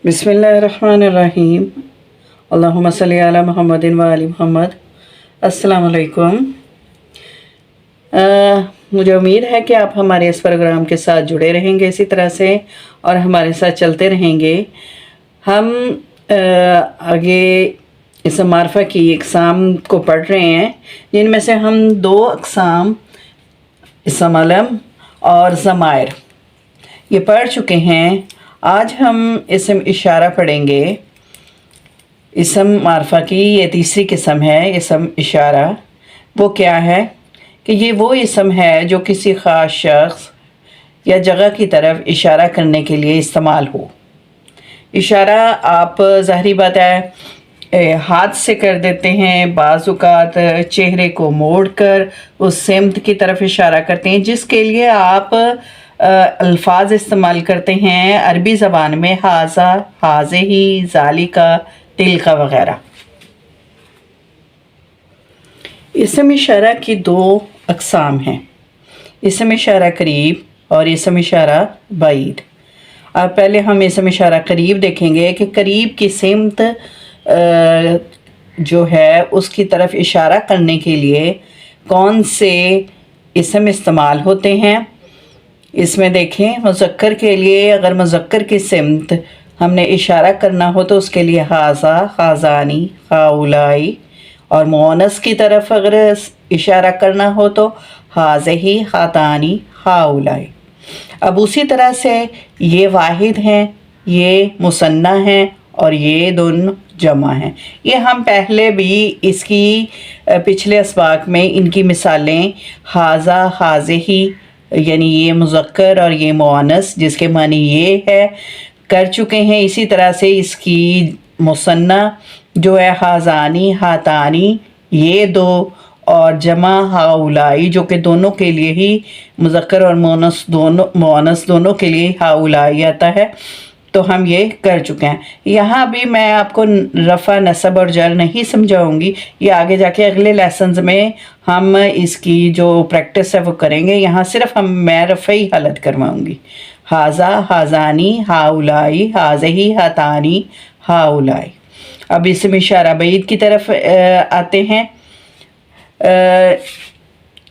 बिस्मिल्लाहिर्रहमानिर्रहीम। अल्लाहुम्मा सल्ली अला मुहम्मदिन व आलि मुहम्मद। अस्सलाम वालेकुम। मुझे उम्मीद है कि आप हमारे इस प्रोग्राम के साथ जुड़े रहेंगे इसी तरह से और हमारे साथ चलते रहेंगे। हम आगे इस मारफा की अक़साम को पढ़ रहे हैं, जिनमें से हम दो अक़साम इसम अलम और ज़मायर ये पढ़ चुके हैं। आज हम इसम इशारा पढ़ेंगे। इसम मारफा की ये तीसरी किस्म है इसम इशारा। वो क्या है कि ये वो इसम है जो किसी ख़ास शख्स या जगह की तरफ इशारा करने के लिए इस्तेमाल हो। इशारा आप ज़ाहिरी बात है हाथ से कर देते हैं, बाज़ औक़ात चेहरे को मोड़कर उस सिमत की तरफ इशारा करते हैं जिसके लिए आप अल्फाज इस्तेमाल करते हैं अरबी ज़बान में हाज़ा, हाज़िही, ज़ालिका, तिल्का वग़ैरह। इसम इशारा की दो अक़साम हैं, इसम इशारा करीब और इसम इशारा बाईद। अब पहले हम इसम इशारा करीब देखेंगे कि करीब की सिमत जो है उसकी तरफ इशारा करने के लिए कौन से इसम इस्तेमाल होते हैं। इसमें देखें, मुज़क्कर के लिए अगर मुज़क्कर की सिमत हमने इशारा करना हो तो उसके लिए हाज़ा, हाज़ानी, हाउलाई, और मुअन्नस की तरफ अगर इशारा करना हो तो हाज़िही, हातानी, हाउलाई। अब उसी तरह से ये वाहिद हैं, ये मुसन्ना हैं और ये दोनों जमा हैं। ये हम पहले भी इसकी पिछले असबाक में इनकी मिसालें हाज़ा, हाज़िही यानी ये मुज़क्कर और ये मुअन्नस जिसके मानी ये है कर चुके हैं। इसी तरह से इसकी मुसन्ना जो है हाज़ानी, हातानी ये दो, और जमा हाउलाई जो कि दोनों के लिए ही मुज़क्कर और मुअन्नस दोनों के लिए हाउलाई आता है, तो हम ये कर चुके हैं। यहाँ भी मैं आपको रफ़ा, नसब और जर नहीं समझाऊंगी, ये आगे जाके अगले लेसन्स में हम इसकी जो प्रैक्टिस है वो करेंगे। यहाँ सिर्फ मैं रफ़ई हालत करवाऊंगी। हाज़ा, हाज़ानी, हाउलाई, हाज़िही, हातानी, हाउलाई। अब इसम इशारा बईद की तरफ आते हैं।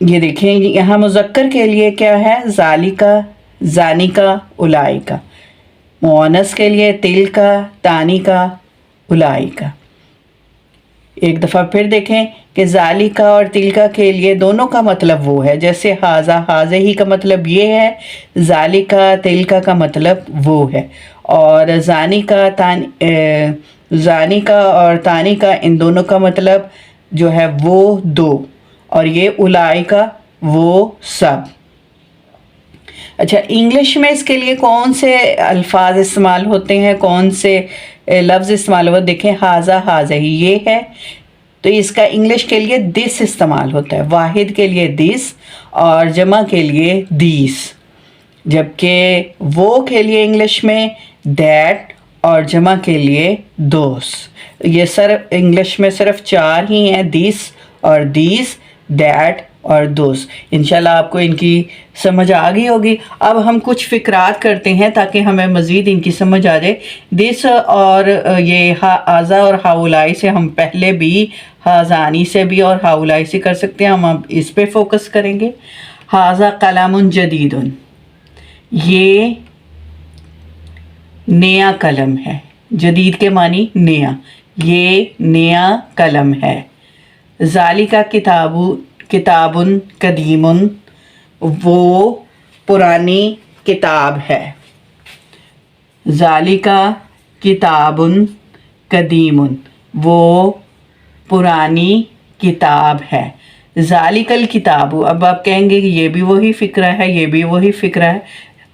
ये देखें, यहाँ मुज़क्कर के लिए क्या है, ज़ालिका, ज़ानिका, उलाइका। मुअन्नस के लिए तिल्का, तानिका, उलाइका। एक दफ़ा फिर देखें कि ज़ालिका और तिल्का के लिए दोनों का मतलब वो है, जैसे हाज़ा, हाज़िही का मतलब ये है, ज़ालिका, तिल्का का मतलब वो है, और ज़ानिका और तानिका इन दोनों का मतलब जो है वो दो, और ये उलाइका वो सब। अच्छा, इंग्लिश में इसके लिए कौन से अल्फाज इस्तेमाल होते हैं, कौन से लफ्ज़ इस्तेमाल हो, देखें हाज़ा, हाज़िही ये है तो इसका इंग्लिश के लिए दिस इस्तेमाल होता है, वाहिद के लिए दिस और जमा के लिए दीस, जबकि वो के लिए इंग्लिश में दैट और जमा के लिए दोस। ये सर इंग्लिश में सिर्फ चार ही हैं, दिस और दीस, दैट और दोस्त। इंशाल्लाह आपको इनकी समझ आ गई होगी। अब हम कुछ फ़िक्रात करते हैं ताकि हमें मज़ीद इनकी समझ आ जाए। दिस और ये हाज़ा और हाउलाई से हम पहले भी हाज़ानी से भी और हाउलाई से कर सकते हैं, हम अब इस पे फोकस करेंगे। हाज़ा कलमुन जदीदुन, ये नया कलम है, जदीद के मानी नया, ये नया कलम है। ज़ालिका किताबुन कदीमुन, वो पुरानी किताब है। ज़ालिका किताबुन कदीमुन, वो पुरानी किताब है। ज़ालिकल किताबु, अब आप कहेंगे कि ये भी वही फ़िक्रा है, ये भी वही फ़िक्रा है,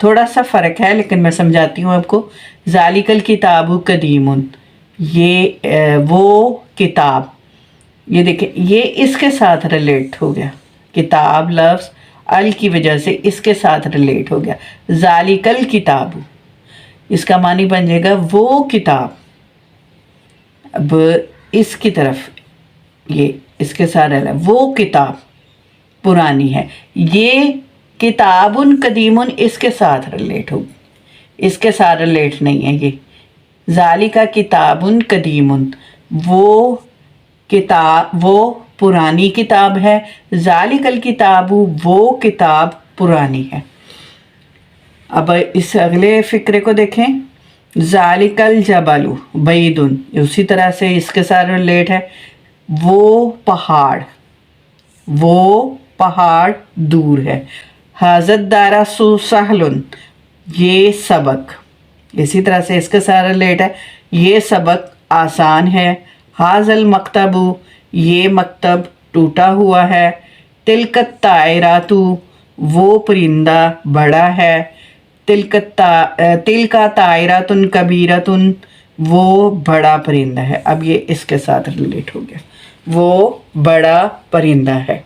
थोड़ा सा फ़र्क है लेकिन मैं समझाती हूँ आपको। ज़ालिकल किताबु कदीमुन, ये वो किताब, ये देखें ये इसके साथ रिलेट हो गया, किताब लफ्ज़ अल की वजह से इसके साथ रिलेट हो गया। ज़ालिकल किताब इसका मानी बन जाएगा वो किताब। अब इसकी तरफ ये इसके साथ रह वो किताब पुरानी है, ये किताबुन कदीमुन इसके साथ रिलेट होगी, इसके साथ रिलेट नहीं है, ज़ालिका किताबुन कदीमुन, वो पुरानी किताब है। ज़ालिकल किताबु, वो किताब पुरानी है। अब इस अगले फ़िक्रे को देखें, ज़ालिकल जबलु बैदुन, उसी तरह से इसके साथ रिलेट है। वो पहाड़ दूर है। हाज़त दारा सहलुन, ये सबक, इसी तरह से इसके साथ रिलेट है, ये सबक आसान है। हाज़ल मकतबु, ये मकतब टूटा हुआ है। तिलकत तायरातु, वो परिंदा बड़ा है। तिलका तायरातुन कबीरतुन, वो बड़ा परिंदा है। अब ये इसके साथ रिलेट हो गया, वो बड़ा परिंदा है।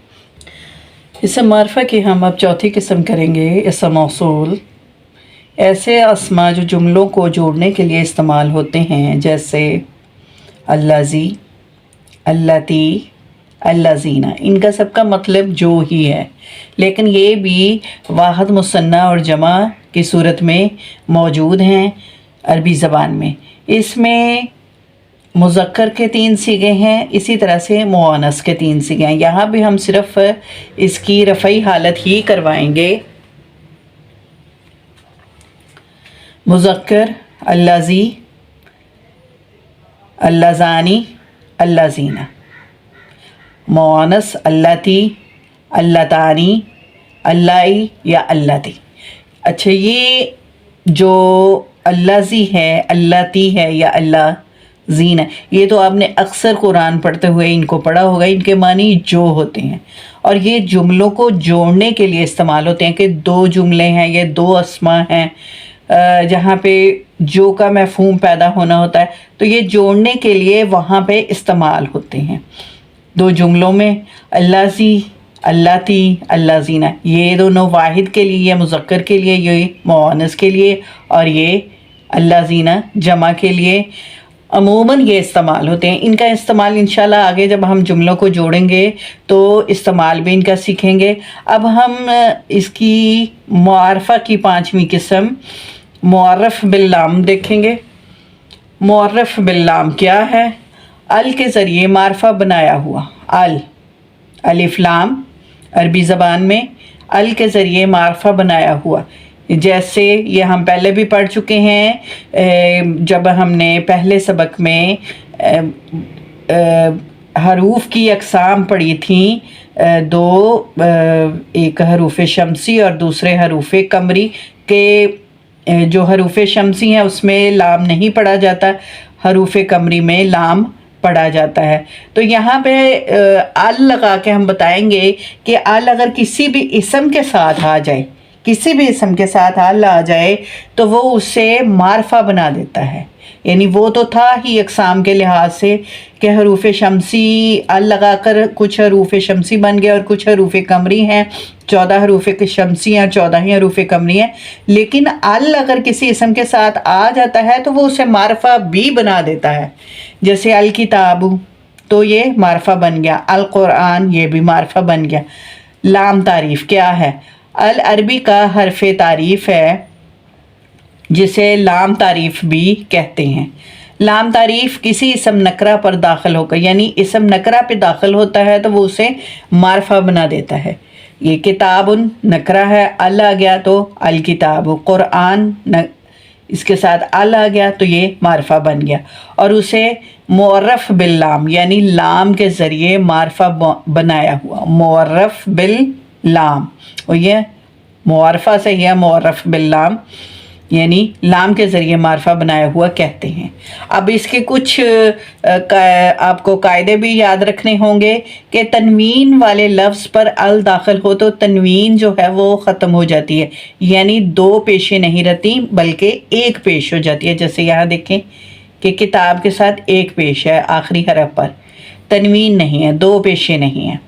इसम मारफा की हम अब चौथी किस्म करेंगे, इसम मौसूल। ऐसे अस्मा जो जुमलों को जोड़ने के लिए इस्तेमाल होते हैं, जैसे अल्लाजी, अल्लाती, अल्लाजीना, इनका सबका मतलब जो ही है, लेकिन ये भी वाहद मुसन्ना और जमा की सूरत में मौजूद हैं अरबी ज़बान में। इसमें मुज़क्कर के 3 सीगे हैं, इसी तरह से मुअन्नस के 3 सीगे हैं। यहाँ भी हम सिर्फ इसकी रफ़ई हालत ही करवाएंगे। मुज़क्कर अल्लाजी, अल्लाज़ानी, अल्लाज़ीना। मुअन्नस अल्लाती, अल्लातानी, अल्लाई या अल्लाती। अच्छा, ये जो अल्लाजी है, अल्लाती है या अल्लाज़ीना, ये तो आपने अक्सर कुरान पढ़ते हुए इनको पढ़ा होगा। इनके मानी जो होते हैं और ये जुमलों को जोड़ने के लिए इस्तेमाल होते हैं कि 2 जुमले हैं, ये 2 अस्मा हैं जहाँ पे जो का मफ़हूम पैदा होना होता है, तो ये जोड़ने के लिए वहाँ पे इस्तेमाल होते हैं। 2 जुमलों में अल्लाजी, अल्लाती, अल्लाज़ीना, ये दोनों वाहिद के लिए, मुज़क्कर के लिए, ये मुअन्नस के लिए, और ये अल्लाज़ीना जमा के लिए अमूमन ये इस्तेमाल होते हैं। इनका इस्तेमाल इंशाल्लाह आगे जब हम जुमलों को जोड़ेंगे तो इस्तेमाल भी इनका सीखेंगे। अब हम इसकी मुआरफ़ा की 5वीं किस्म मुअर्रफ़ बिल्लाम देखेंगे। मुअर्रफ़ बिल्लाम क्या है? अल के ज़रिए मारफ़ा बनाया हुआ। अलिफ लाम अरबी ज़बान में अल के ज़रिए मारफ़ा बनाया हुआ, जैसे ये हम पहले भी पढ़ चुके हैं जब हमने पहले सबक में हरूफ की अक़साम पढ़ी थी। 2, एक हरूफ शमसी और दूसरे हरूफ कमरी के। जो हरूफ शमसी हैं उसमें लाम नहीं पढ़ा जाता, हरूफ कमरी में लाम पढ़ा जाता है। तो यहाँ पे अल लगा के हम बताएंगे कि अल अगर किसी भी इसम के साथ आ जाए, किसी भी इसम के साथ अल आ जाए तो वो उसे मारफ़ा बना देता है। यानी वो तो था ही अक़साम के लिहाज से कि हरूफ शमसी अल लगा कर कुछ हरूफ शमसी बन गए और कुछ हरूफ कमरी हैं। 14 हरूफ शमसी हैं, 14 ही हरूफ कमरी हैं। लेकिन अल अगर किसी इसम के साथ आ जाता है तो वो उसे मारफ़ा भी बना देता है। जैसे अल किताबु, तो ये मारफ़ा बन गया। अल कुरान, ये भी मारफ़ा बन गया। लाम तारीफ़ क्या है? अल अरबी का हरफ तारीफ़ है जिसे लाम तारीफ़ भी कहते हैं। लाम तारीफ़ किसी इसम नकरा पर दाखिल होकर, यानी इसम नकरा पे दाखिल होता है तो वो उसे मारफ़ा बना देता है। ये किताबुन नकरा है, अल आ गया तो अल किताब। कुरान इसके साथ अल आ गया तो ये मारफ़ा बन गया और उसे मुअर्रफ़ बिल लाम, यानी लाम के ज़रिए मारफ़ा बनाया हुआ। मुअर्रफ़ बिल लाम, और ये मुआरफ़ा से है मुअर्रफ़ बिल लाम, यानी लाम के ज़रिए मारफ़ा बनाया हुआ कहते हैं। अब इसके कुछ आपको कायदे भी याद रखने होंगे कि तनवीन वाले लफ्ज़ पर अल दाखिल हो तो तनवीन जो है वो ख़त्म हो जाती है, यानी 2 पेशें नहीं रहती बल्कि 1 पेश हो जाती है। जैसे यहाँ देखें कि किताब के साथ 1 पेश है, आखिरी हरफ पर तनवीन नहीं है, 2 पेशें नहीं हैं।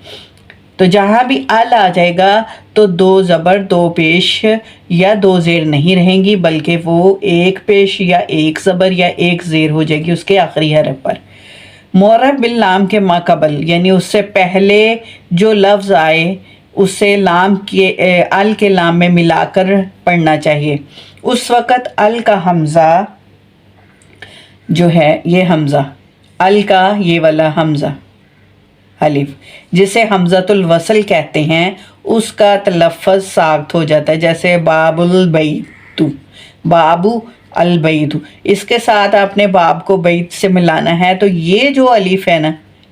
तो जहाँ भी अल आ जाएगा तो 2 ज़बर 2 पेश या 2 ज़ेर नहीं रहेंगी, बल्कि वो 1 पेश या 1 ज़बर या 1 ज़ेर हो जाएगी उसके आखिरी हरफ पर। मुअर्रफ़ बिल लाम के माक़बल, यानी उससे पहले जो लफ्ज़ आए उसे लाम के अल के लाम में मिलाकर पढ़ना चाहिए। उस वक़्त अल का हमज़ा جو ہے یہ حمزہ، ال کا یہ والا حمزہ الف جسے حمزۃ الوصل کہتے ہیں، اس کا تلفظ ساکت ہو جاتا ہے، جیسے باب البیت، بابو البیت، اس کے ساتھ آپ نے باب کو بیت سے ملانا ہے، تو یہ جو الف ہے نا،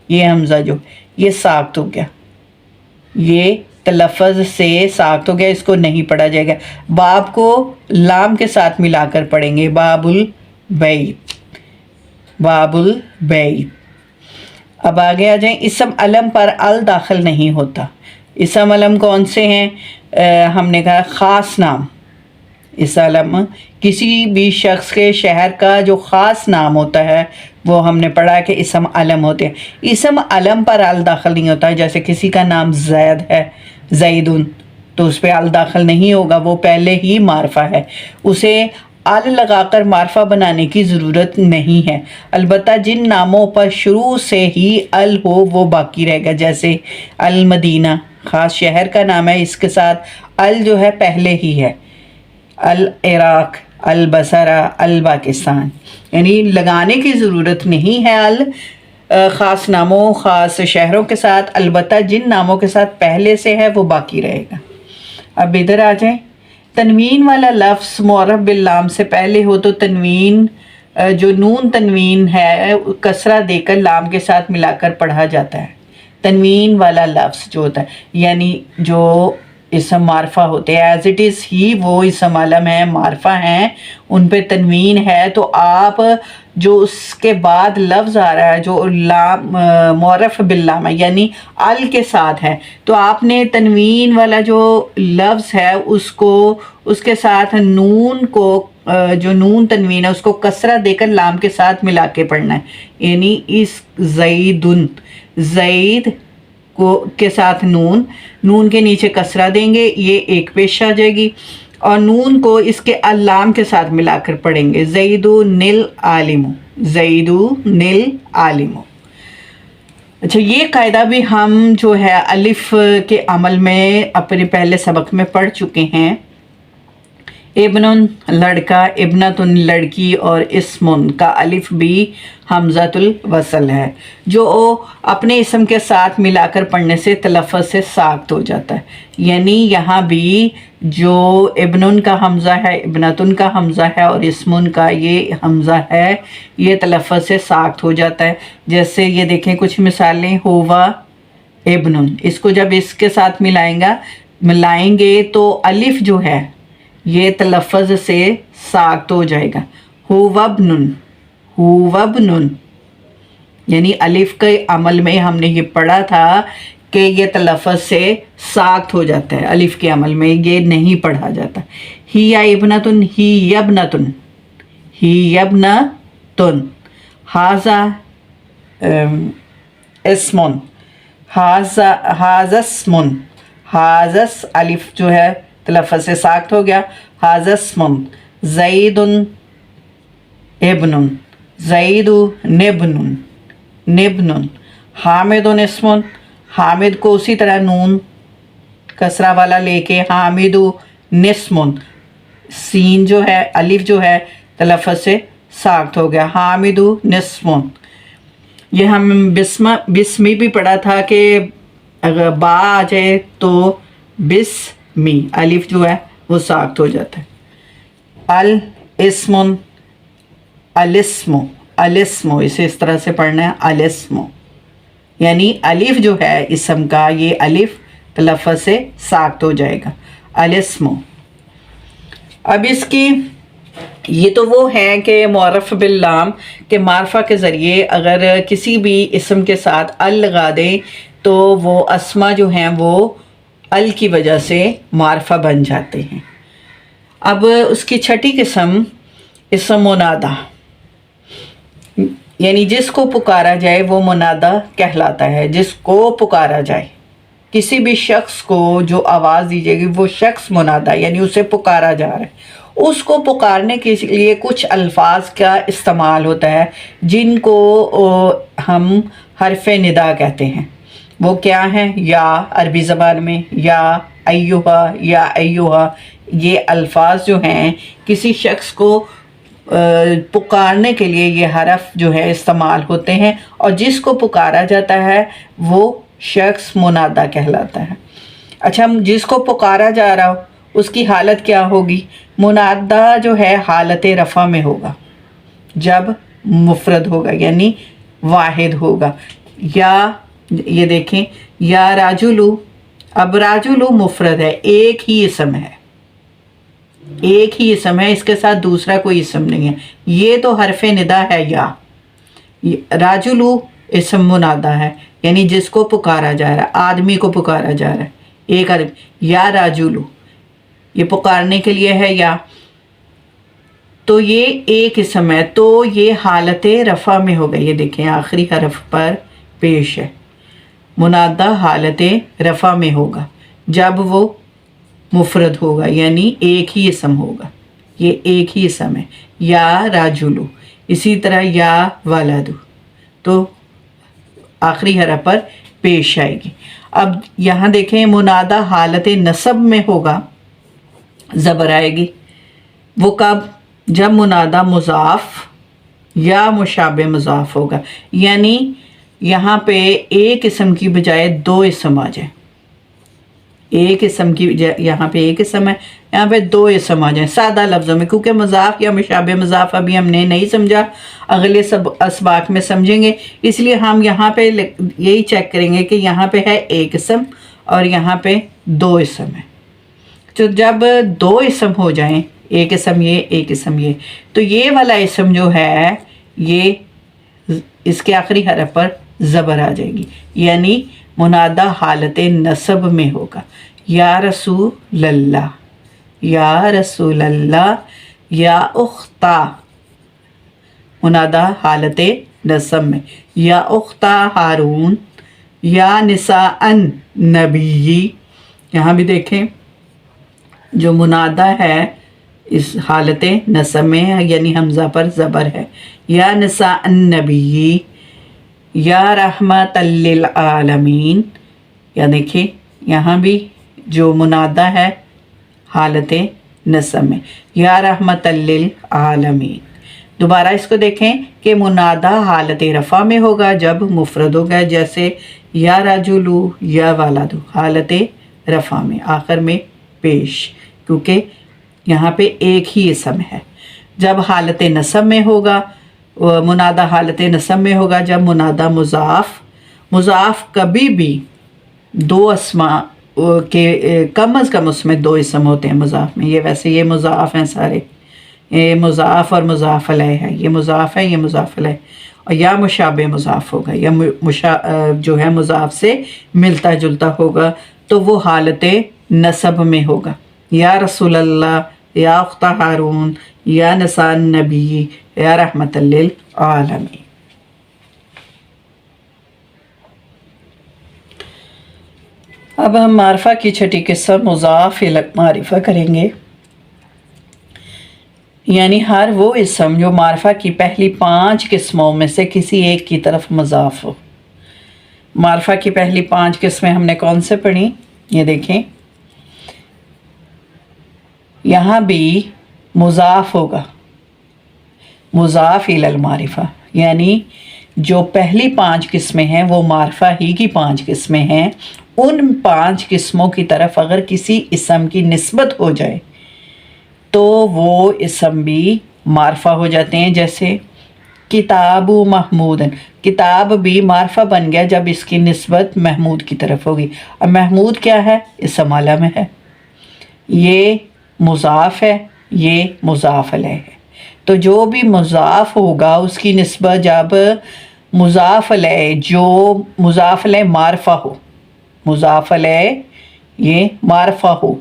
یہ حمزہ جو یہ ساکت ہو گیا، یہ تلفظ سے ساکت ہو گیا، اس کو نہیں پڑھا جائے گا۔ باب کو لام کے ساتھ ملا کر پڑھیں گے، باب البیت، باب البیت۔ اب آگے آ جائیں، اسم علم پر ال داخل نہیں ہوتا۔ اسم علم کون سے ہیں؟ ہم نے کہا خاص نام، اسم علم کسی بھی شخص کے شہر کا جو خاص نام ہوتا ہے وہ ہم نے پڑھا کہ اسم علم ہوتے ہیں۔ اسم علم پر ال داخل نہیں ہوتا، جیسے کسی کا نام زید ہے، زیدن، تو اس پہ ال داخل نہیں ہوگا، وہ پہلے ہی معرفہ ہے، اسے ال لگا کر معرفہ بنانے کی ضرورت نہیں ہے۔ البتہ جن ناموں پر شروع سے ہی ال ہو وہ باقی رہے گا، جیسے المدینہ خاص شہر کا نام ہے، اس کے ساتھ ال جو ہے پہلے ہی ہے، العراق، البصرہ، الپاکستان، یعنی لگانے کی ضرورت نہیں ہے ال خاص ناموں خاص شہروں کے ساتھ، البتہ جن ناموں کے ساتھ پہلے سے ہے وہ باقی رہے گا۔ اب ادھر آ جائیں، تنوین والا لفظ معرف باللام سے پہلے ہو تو تنوین جو نون تنوین ہے کسرہ دے کر لام کے ساتھ ملا کر پڑھا جاتا ہے۔ تنوین والا لفظ جو ہوتا ہے یعنی جو اسم معرفہ ہوتے ہیں، ایز اٹ از ہی وہ اسم علم ہیں، معرفہ ہیں، ان پہ تنوین ہے، تو آپ جو اس کے بعد لفظ آ رہا ہے جو لام معرف باللام ہے یعنی ال کے ساتھ ہے، تو آپ نے تنوین والا جو لفظ ہے اس کے ساتھ نون کو جو نون تنوین ہے اس کو کسرہ دے کر لام کے ساتھ ملا کے پڑھنا ہے، یعنی اس زیدن، زید کے ساتھ نون کے نیچے کسرہ دیں گے، یہ ایک پیش آ جائے گی، اور نون کو اس کے لام کے ساتھ ملا کر پڑھیں گے، زیدن العالم، زیدن العالم۔ اچھا، یہ قاعدہ بھی ہم جو ہے الف کے عمل میں اپنے پہلے سبق میں پڑھ چکے ہیں۔ ابن لڑکا، ابنتن لڑکی، اور اسمن کا الف بھی حمزۃ الوصل ہے جو اپنے اسم کے ساتھ ملا کر پڑھنے سے تلفظ سے ساکت ہو جاتا ہے، یعنی یہاں بھی جو ابن کا حمزہ ہے، ابنتن کا حمزہ ہے، اور اسمن کا یہ حمزہ ہے، یہ تلفظ سے ساکت ہو جاتا ہے۔ جیسے یہ دیکھیں کچھ مثالیں، ہوا ابن، اس کو جب اس کے ساتھ ملائیں گے تو الف جو ہے یہ تلفظ سے ساکت ہو جائے گا، ہووبنن، ہووبنن، یعنی الف کے عمل میں ہم نے یہ پڑھا تھا کہ یہ تلفظ سے ساکت ہو جاتا ہے، الف کے عمل میں یہ نہیں پڑھا جاتا۔ ہی یا ابنتن، ہی یبنتن، ہی یبنتن، ہاذا اسمن، ہاذا اسمن، ہاذس الف جو ہے تلفظ سے ساکت ہو گیا، ہاذا اسمن، زید ابن، زید نبن، نبن، حامد اسمن، حامد کو اسی طرح نون کسرہ والا لے کے حامد نسمن، سین جو ہے الف جو ہے تلفظ سے ساکت ہو گیا، حامد نسمن۔ یہ ہم بسمی بھی پڑھا تھا کہ اگر با آ جائے تو بسمی الف جو ہے وہ ساکت ہو جاتا ہے۔ الاسم، الاسم، الاسم، اسے اس طرح سے پڑھنا ہے، الاسم، یعنی الف جو ہے اسم کا یہ الف تلفظ سے ساکت ہو جائے گا، الاسم۔ اب اس کی یہ تو وہ ہے کہ معرف باللام کہ معرفہ کے ذریعے اگر کسی بھی اسم کے ساتھ ال لگا دیں تو وہ اسما جو ہیں وہ ال کی وجہ سے معرفہ بن جاتے ہیں۔ اب اس کی چھٹی قسم اسم منادا، یعنی جس کو پکارا جائے وہ منادا کہلاتا ہے، جس کو پکارا جائے، کسی بھی شخص کو جو آواز دی جائے گی وہ شخص منادا، یعنی اسے پکارا جا رہا ہے۔ اس کو پکارنے کے لیے کچھ الفاظ کا استعمال ہوتا ہے جن کو ہم حرف ندا کہتے ہیں۔ وہ کیا ہیں؟ یا عربی زبان میں یا ایہا، یا ایہا، یہ الفاظ جو ہیں کسی شخص کو پکارنے کے لیے یہ حرف جو ہے استعمال ہوتے ہیں، اور جس کو پکارا جاتا ہے وہ شخص منادا کہلاتا ہے۔ اچھا، جس کو پکارا جا رہا ہو اس کی حالت کیا ہوگی؟ منادا جو ہے حالت رفع میں ہوگا جب مفرد ہوگا، یعنی واحد ہوگا۔ یا یہ دیکھیں، یا راجلو، اب راجلو مفرد ہے، ایک ہی اسم ہے، ایک ہی اسم ہے، اس کے ساتھ دوسرا کوئی اسم نہیں ہے۔ یہ تو حرف ندا ہے یا، راجلو اسم منادا ہے، یعنی جس کو پکارا جا رہا ہے، آدمی کو پکارا جا رہا ہے، ایک آدمی۔ یا راجلو یہ پکارنے کے لیے ہے یا، تو یہ ایک اسم ہے، تو یہ حالت رفع میں ہوگا۔ یہ دیکھیں آخری حرف پر پیش ہے، منادہ حالت رفع میں ہوگا جب وہ مفرد ہوگا، یعنی ایک ہی اسم ہوگا، یہ ایک ہی اسم ہے۔ یا راجلو، اسی طرح یا ولدو، تو آخری حرف پر پیش آئے گی۔ اب یہاں دیکھیں منادہ حالت نصب میں ہوگا، زبر آئے گی۔ وہ کب؟ جب منادہ مضاف یا مشابہ مضاف ہوگا، یعنی یہاں پہ ایک اسم کی بجائے دو اسم آ جائیں، ایک اسم کی یہاں پہ ایک اسم ہے، یہاں پہ دو اسم آ جائیں سادہ لفظوں میں، کیونکہ مضاف یا مشابہ مضاف ابھی ہم نے نہیں سمجھا، اگلے سب اسباق میں سمجھیں گے، اس لیے ہم یہاں پہ یہی چیک کریں گے کہ یہاں پہ ہے ایک اسم اور یہاں پہ دو اسم ہے۔ تو جب دو اسم ہو جائیں، ایک اسم یہ ایک اسم یہ، تو یہ والا اسم جو ہے یہ اس کے آخری حرف پر زبر آ جائے گی، یعنی منادہ حالت نصب میں ہوگا۔ یا رسول اللہ، یا رسول اللہ، یا اختہ، منادہ حالت نصب میں، یا اختہ ہارون، یا نساء النبی، یہاں بھی دیکھیں جو منادہ ہے اس حالت نصب میں ہے، یعنی حمزہ پر زبر ہے۔ یا نساء النبی، یا رحمت للعالمین، یا دیکھیں یہاں بھی جو منادہ ہے حالت نصب میں، یا رحمت للعالمین۔ دوبارہ اس کو دیکھیں کہ منادہ حالت رفع میں ہوگا جب مفرد ہوگا، جیسے یا راجلو یا ولدو، حالت رفع میں، آخر میں پیش، کیونکہ یہاں پہ ایک ہی اسم ہے۔ جب حالت نصب میں ہوگا، منادہ حالت نصب میں ہوگا جب منادہ مضاف کبھی بھی دو اسماء کے کم از کم اس میں دو اسم ہوتے ہیں مضاف میں، یہ ویسے یہ مضاف ہیں سارے، یہ مضاف اور مضاف علیہ ہے، یہ مضاف ہے یہ مضاف علیہ، اور یا مشابہ مضاف ہوگا، یا جو ہے مضاف سے ملتا جلتا ہوگا، تو وہ حالت نصب میں ہوگا۔ یا رسول اللہ، یا اختہ ہارون، یا نساء النبی، یا رحمت للعالمین۔ اب ہم معرفہ کی چھٹی قسم مضاف الی معرفہ کریں گے، یعنی ہر وہ اسم جو معرفہ کی پہلی 5 قسموں میں سے کسی ایک کی طرف مضاف ہو۔ معرفہ کی پہلی 5 قسمیں ہم نے کون سے پڑھی؟ یہ دیکھیں یہاں بھی مضاف ہوگا، مضاف الی المعرفہ، یعنی جو پہلی 5 قسمیں ہیں وہ معرفہ ہی کی 5 قسمیں ہیں، ان 5 قسموں کی طرف اگر کسی اسم کی نسبت ہو جائے تو وہ اسم بھی معرفہ ہو جاتے ہیں، جیسے کتاب محمود، کتاب بھی معرفہ بن گیا جب اس کی نسبت محمود کی طرف ہوگی۔ اب محمود کیا ہے؟ اسم اعلیٰ میں ہے، یہ مضاف ہے، یہ مضاف علیہ ہے، تو جو بھی مضاف ہوگا اس کی نسبت جب مضاف علیہ، جو مضاف علیہ معرفہ ہو، مضاف علیہ یہ معرفہ ہو،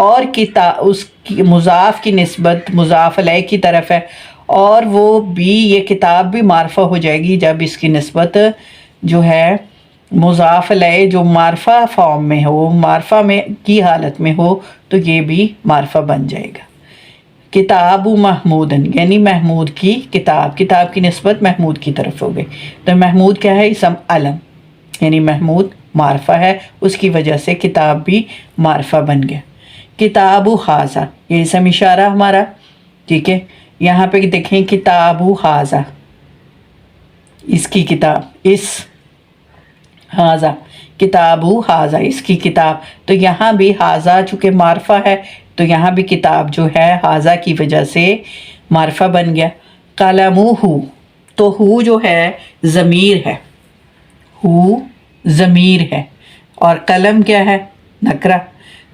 اور اس کی مضاف کی نسبت مضاف علیہ کی طرف ہے، اور وہ بھی یہ کتاب بھی معرفہ ہو جائے گی جب اس کی نسبت جو ہے مضاف علیہ جو معرفہ فارم میں ہو، معرفہ میں کی حالت میں ہو، تو یہ بھی معرفہ بن جائے گا۔ کتاب محمود، یعنی محمود کی کتاب، کتاب کی نسبت محمود کی طرف ہو گئی، تو محمود کیا ہے؟ اسم علم، یعنی محمود معرفہ ہے، اس کی وجہ سے کتاب بھی معرفہ بن گیا۔ کتاب حاضہ، یہ اسم اشارہ ہمارا، ٹھیک ہے، यहाँ पे देखें किताबु हाजा, इसकी किताब, इस हाजा, किताबु हाजा, इसकी किताब। तो यहाँ भी हाजा चूँकि मारफा है तो यहाँ भी किताब जो है हाजा की वजह से मारफा बन गया। कलमुहु, तो हु जो है ज़मीर है, हु ज़मीर है, और कलम क्या है, नकरा।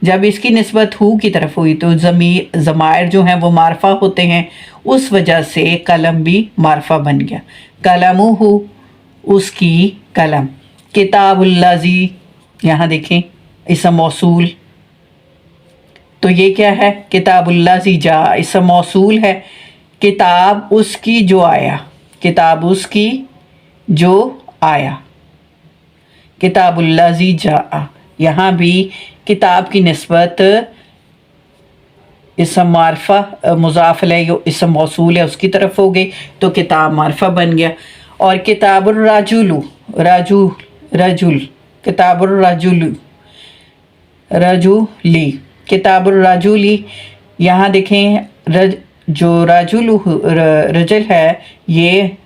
जब इसकी निस्बत हु की तरफ हुई तो ज़मीर ज़मायर जो हैं वो मारफा होते हैं, उस वजह से कलम भी मारफा बन गया। कलमुहु, उसकी कलम। किताबुल्लाज़ी, यहाँ देखें इसम मौसूल, तो ये क्या है, किताबुल्लाज़ी जा, इसम मौसूल है। किताब उसकी जो आया, किताब उसकी जो आया, किताबुल्लाज़ी जा। यहाँ भी किताब की निस्बत इसम मारफा मुज़ाफ़ इलैहि इसम मौसूल है उसकी तरफ हो गई तो किताब मारफा बन गया। और किताबुर राजुलु, राजू रजुल, किताबुर राजुलु रजुली, किताबुर राजुली। यहाँ देखें जो राजुलु रजल है, ये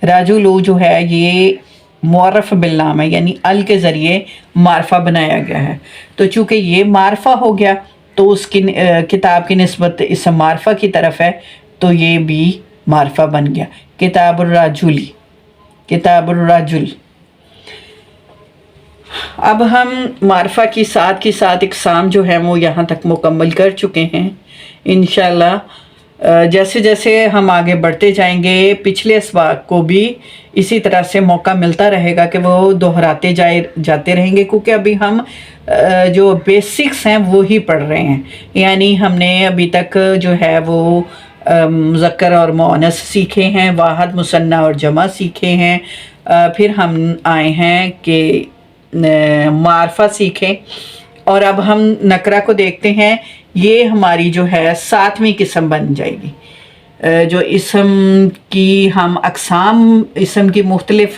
राजुलु जो है ये मुअर्रफ बिल्लाम है, यानी अल के ज़रिए मारफा बनाया गया है। तो चूँकि ये मारफा हो गया तो उसकी किताब की निस्बत इस मारफा की तरफ है तो ये भी मारफा बन गया। किताबुर राजुली, किताबुर राजुल। अब हम मारफा की साथ इक़साम जो है वो यहाँ तक मुकम्मल कर चुके हैं। इंशाअल्लाह जैसे जैसे हम आगे बढ़ते जाएंगे पिछले असबाक को भी इसी तरह से मौका मिलता रहेगा कि वो दोहराते जाते रहेंगे, क्योंकि अभी हम जो बेसिक्स हैं वो ही पढ़ रहे हैं। यानी हमने अभी तक जो है वो मुज़क्कर और मुअन्नस सीखे हैं, वाहिद मुसन्ना और जमा सीखे हैं, फिर हम आए हैं कि मारफा सीखें, और अब हम नकरा को देखते हैं। ये हमारी जो है 7वीं किस्म बन जाएगी। जो इसम की हम अक़साम, इसम की मुख्तलिफ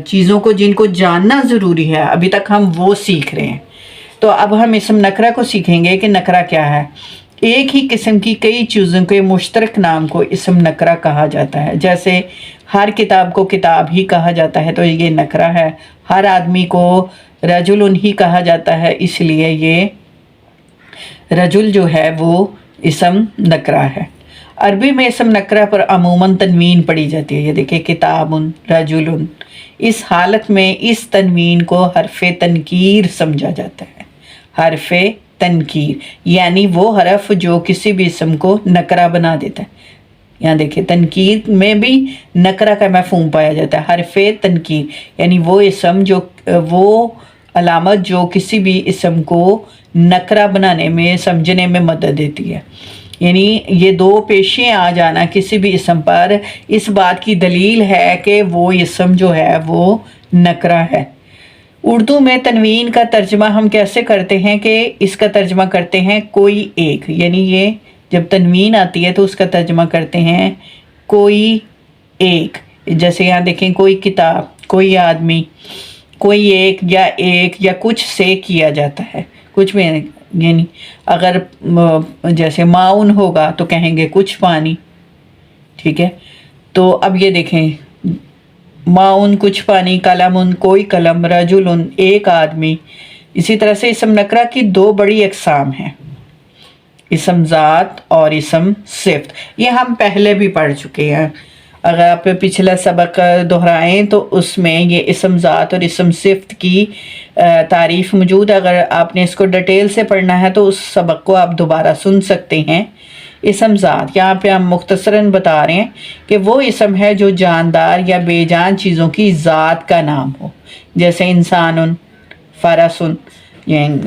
चीज़ों को जिनको जानना ज़रूरी है अभी तक हम वो सीख रहे हैं। तो अब हम इसम नकरा को सीखेंगे कि नकरा क्या है। एक ही किस्म की कई चीज़ों के मुश्तरक नाम को इसम नकरा कहा जाता है। जैसे हर किताब को किताब ही कहा जाता है तो ये नकरा है। हर आदमी को रजुलन ही कहा जाता है, इसलिए ये रजुल जो है वो इसम नकरा है। अरबी में इसम नकरा पर अमूमन तनवीन पढ़ी जाती है। ये देखिए किताबुन, रजुलन। इस हालत में इस तनवीन को हरफ़े तनकीर समझा जाता है। हरफ़े तनकीर यानी वो हरफ जो किसी भी इसम को नकरा बना देता है। यहाँ देखिए तनकीर में भी नकरा का मफ़हूम पाया जाता है। हरफ़े तनकीर यानी वो इसम जो, वो अलामत जो किसी भी इसम को नकरा बनाने में, समझने में मदद देती है। यानी ये दो पेशें आ जाना किसी भी इसम पर इस बात की दलील है कि वो इसम जो है वो नकरा है। उर्दू में तनवीन का तर्जमा हम कैसे करते हैं कि इसका तर्जमा करते हैं कोई एक, यानी ये जब तनवीन आती है तो उसका तर्जमा करते हैं कोई एक। जैसे यहाँ देखें कोई किताब, कोई आदमी, कोई एक या कुछ से किया जाता है, कुछ भी। यानी अगर जैसे माउन होगा तो कहेंगे कुछ पानी, ठीक है। तो अब ये देखें माउन कुछ पानी, कलमुन कोई कलम, रजुलन एक आदमी। इसी तरह से इसम नकरा की दो बड़ी अक़साम हैं, इसम ज़ात और इसम सिफ़त। ये हम पहले भी पढ़ चुके हैं। अगर आप पिछला सबक दोहराएं तो उसमें ये इसम ज़ात और इसम सिफ़त की तारीफ़ मौजूद है। अगर आपने इसको डिटेल से पढ़ना है तो उस सबक को आप दोबारा सुन सकते हैं। इसम ज़ात यहाँ पे हम मुख्तसरन बता रहे हैं कि वो इसम है जो जानदार या बेजान चीज़ों की ज़ात का नाम हो। जैसे इंसानुन, फ़रसुन,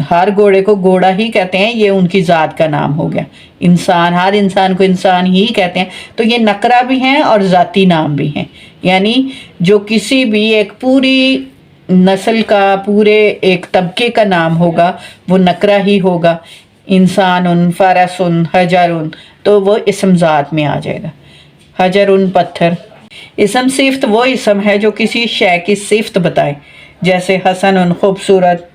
हर घोड़े को घोड़ा ही कहते हैं, ये उनकी ज़ात का नाम हो गया। इंसान, हर इंसान को इंसान ही कहते हैं। तो ये नकरा भी हैं और ज़ाती नाम भी हैं। यानी जो किसी भी एक पूरी नस्ल का, पूरे एक तबके का नाम होगा वो नकरा ही होगा। इंसानुन, फ़रसुन, हजरुन, तो वो इसम ज़ात में आ जाएगा। हजरुन पत्थर। इसम सिफ़त वो इसम है जो किसी शय की सिफ़त बताए। जैसे हसनुन खूबसूरत।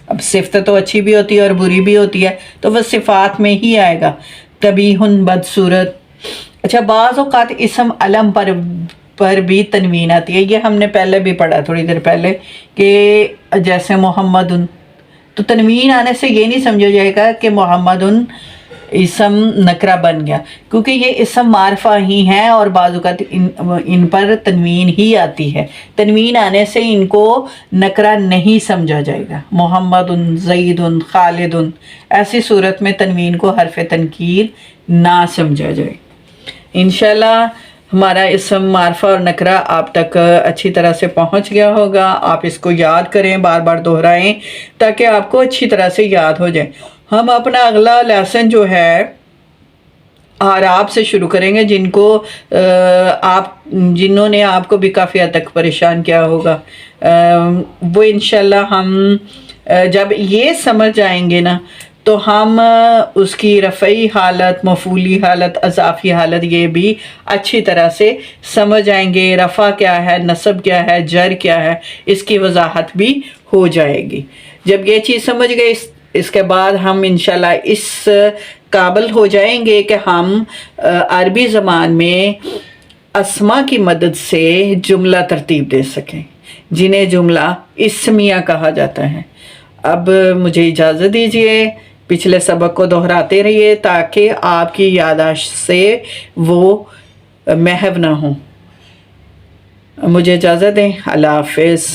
अब सिफ़त तो अच्छी भी होती है और बुरी भी होती है, तो वह सिफ़ात में ही आएगा। कबीहुन बदसूरत, اچھا، بعض اوقات اسم علم پر بھی تنوین آتی ہے، یہ ہم نے پہلے بھی پڑھا تھوڑی دیر پہلے کہ جیسے محمد، تو تنوین آنے سے یہ نہیں سمجھا جائے گا کہ محمد اسم نکرہ بن گیا، کیونکہ یہ اسم معرفہ ہی ہیں اور بعض اوقات ان پر تنوین ہی آتی ہے۔ تنوین آنے سے ان کو نکرہ نہیں سمجھا جائے گا۔ محمد، زید، خالد، ایسی صورت میں تنوین کو حرف تنکیر نہ سمجھا جائے۔ انشاءاللہ ہمارا اسم معرفہ اور نکرہ آپ تک اچھی طرح سے پہنچ گیا ہوگا۔ آپ اس کو یاد کریں، بار بار دہرائیں تاکہ آپ کو اچھی طرح سے یاد ہو جائے۔ ہم اپنا اگلا لیسن جو ہے اعراب سے شروع کریں گے، جنہوں نے آپ کو بھی کافی حد تک پریشان کیا ہوگا، وہ انشاءاللہ ہم جب یہ سمجھ جائیں گے نا تو ہم اس کی رفعی حالت، مفعولی حالت، اضافی حالت یہ بھی اچھی طرح سے سمجھ آئیں گے۔ رفع کیا ہے، نصب کیا ہے، جر کیا ہے، اس کی وضاحت بھی ہو جائے گی۔ جب یہ چیز سمجھ گئے اس کے بعد ہم انشاءاللہ اس قابل ہو جائیں گے کہ ہم عربی زبان میں اسما کی مدد سے جملہ ترتیب دے سکیں، جنہیں جملہ اسمیہ کہا جاتا ہے۔ اب مجھے اجازت دیجیے، پچھلے سبق کو دہراتے رہیے تاکہ آپ کی یادداشت سے وہ محو نہ ہوں۔ مجھے اجازت دیں، اللہ حافظ۔